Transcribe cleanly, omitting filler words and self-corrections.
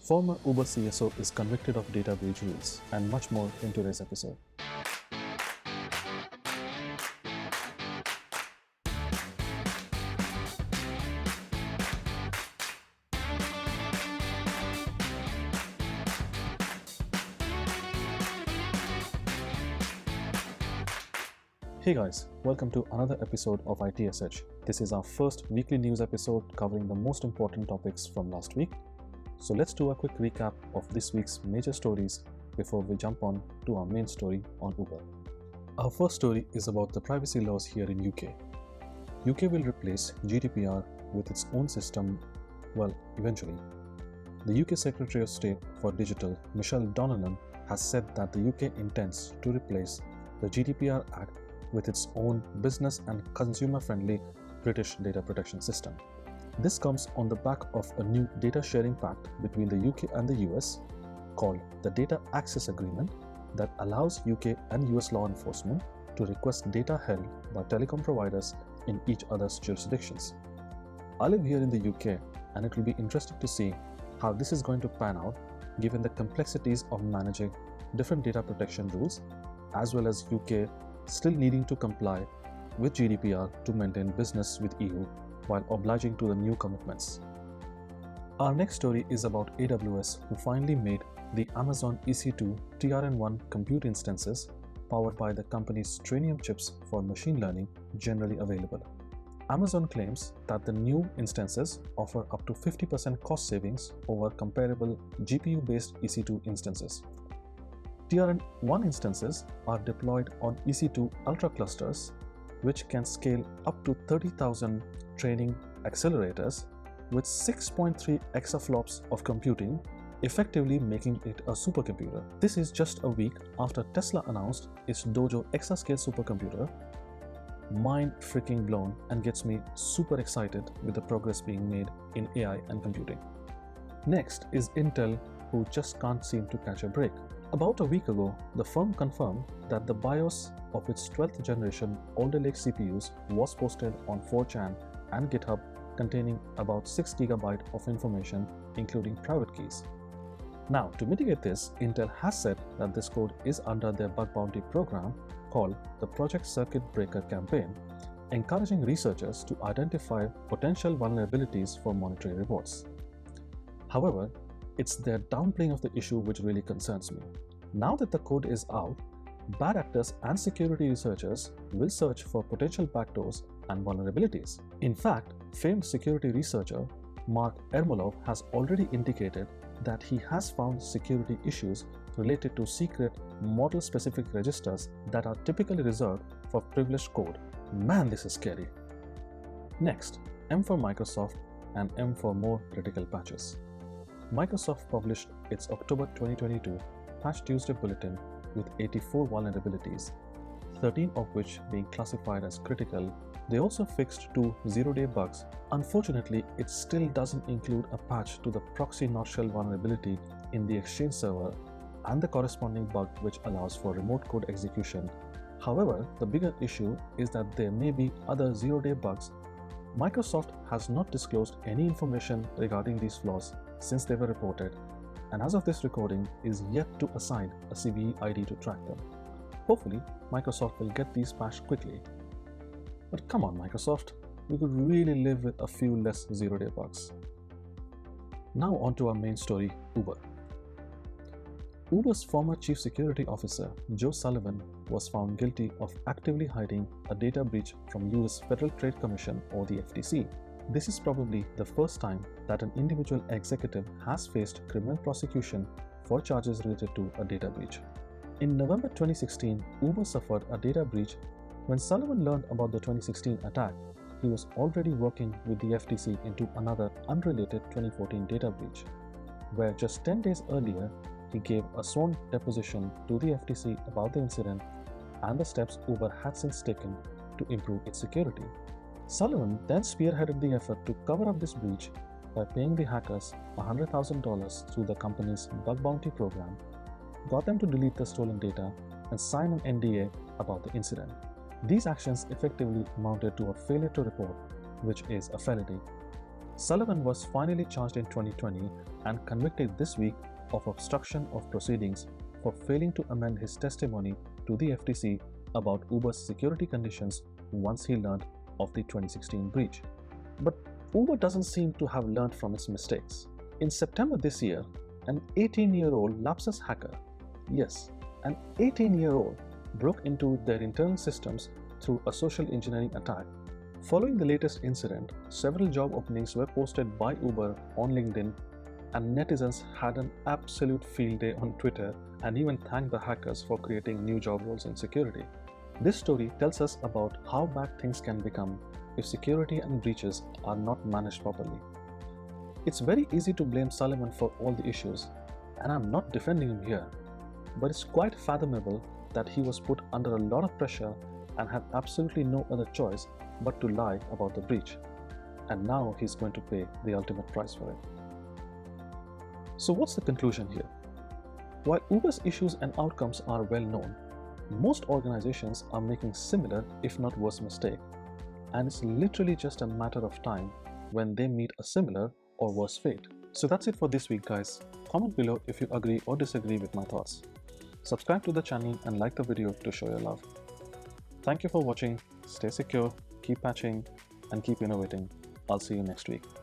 Former Uber CISO is convicted of data breach rules, and much more in today's episode. Hey guys, welcome to another episode of ITSH. This is our first weekly news episode covering the most important topics from last week. So let's do a quick recap of this week's major stories before we jump on to our main story on Uber. Our first story is about the privacy laws here in UK. UK will replace GDPR with its own system, eventually. The UK Secretary of State for Digital, Michelle Donelan, has said that the UK intends to replace the GDPR Act with its own business and consumer-friendly British data protection system. This comes on the back of a new data sharing pact between the UK and the US called the Data Access Agreement that allows UK and US law enforcement to request data held by telecom providers in each other's jurisdictions. I live here in the UK, and it will be interesting to see how this is going to pan out given the complexities of managing different data protection rules, as well as UK still needing to comply with GDPR to maintain business with EU while obliging to the new commitments. Our next story is about AWS, who finally made the Amazon EC2 TRN1 compute instances powered by the company's Trainium chips for machine learning generally available. Amazon claims that the new instances offer up to 50% cost savings over comparable GPU-based EC2 instances. TRN1 instances are deployed on EC2 Ultra clusters, which can scale up to 30,000 training accelerators with 6.3 exaflops of computing, effectively making it a supercomputer. This is just a week after Tesla announced its Dojo exascale supercomputer. Mind freaking blown, and gets me super excited with the progress being made in AI and computing. Next is Intel, who just can't seem to catch a break. About a week ago, the firm confirmed that the BIOS of its 12th generation Alder Lake CPUs was posted on 4chan and GitHub, containing about 6 GB of information, including private keys. Now, to mitigate this, Intel has said that this code is under their bug bounty program called the Project Circuit Breaker campaign, encouraging researchers to identify potential vulnerabilities for monetary rewards. However, it's their downplaying of the issue which really concerns me. Now that the code is out, bad actors and security researchers will search for potential backdoors and vulnerabilities. In fact, famed security researcher Mark Ermolov has already indicated that he has found security issues related to secret model-specific registers that are typically reserved for privileged code. Man, this is scary. Next, M for Microsoft and M for more critical patches. Microsoft published its October 2022 Patch Tuesday Bulletin with 84 vulnerabilities, 13 of which being classified as critical. They also fixed 2 zero-day bugs. Unfortunately, it still doesn't include a patch to the proxy not shell vulnerability in the Exchange server and the corresponding bug which allows for remote code execution. However, the bigger issue is that there may be other zero-day bugs. Microsoft has not disclosed any information regarding these flaws since they were reported, and as of this recording is yet to assign a CVE ID to track them. Hopefully, Microsoft will get these patched quickly. But come on, Microsoft, we could really live with a few less zero-day bugs. Now on to our main story, Uber. Uber's former chief security officer, Joe Sullivan, was found guilty of actively hiding a data breach from US Federal Trade Commission, or the FTC. This is probably the first time that an individual executive has faced criminal prosecution for charges related to a data breach. In November 2016, Uber suffered a data breach. When Sullivan learned about the 2016 attack, he was already working with the FTC into another unrelated 2014 data breach, where just 10 days earlier, he gave a sworn deposition to the FTC about the incident and the steps Uber had since taken to improve its security. Sullivan then spearheaded the effort to cover up this breach by paying the hackers $100,000 through the company's bug bounty program, got them to delete the stolen data, and sign an NDA about the incident. These actions effectively amounted to a failure to report, which is a felony. Sullivan was finally charged in 2020 and convicted this week of obstruction of proceedings for failing to amend his testimony to the FTC about Uber's security conditions once he learned of the 2016 breach. But Uber doesn't seem to have learned from its mistakes. In September this year, an 18-year-old lapsus hacker, yes, an 18-year-old, broke into their internal systems through a social engineering attack. Following the latest incident, several job openings were posted by Uber on LinkedIn, and netizens had an absolute field day on Twitter and even thanked the hackers for creating new job roles in security. This story tells us about how bad things can become if security and breaches are not managed properly. It's very easy to blame Sullivan for all the issues, and I'm not defending him here, but it's quite fathomable that he was put under a lot of pressure and had absolutely no other choice but to lie about the breach. And now he's going to pay the ultimate price for it. So what's the conclusion here? While Uber's issues and outcomes are well known, most organizations are making similar, if not worse, mistake, and it's literally just a matter of time when they meet a similar or worse fate. So that's it for this week, guys. Comment below if you agree or disagree with my thoughts. Subscribe to the channel and like the video to show your love. Thank you for watching. Stay secure, keep patching, and keep innovating. I'll see you next week.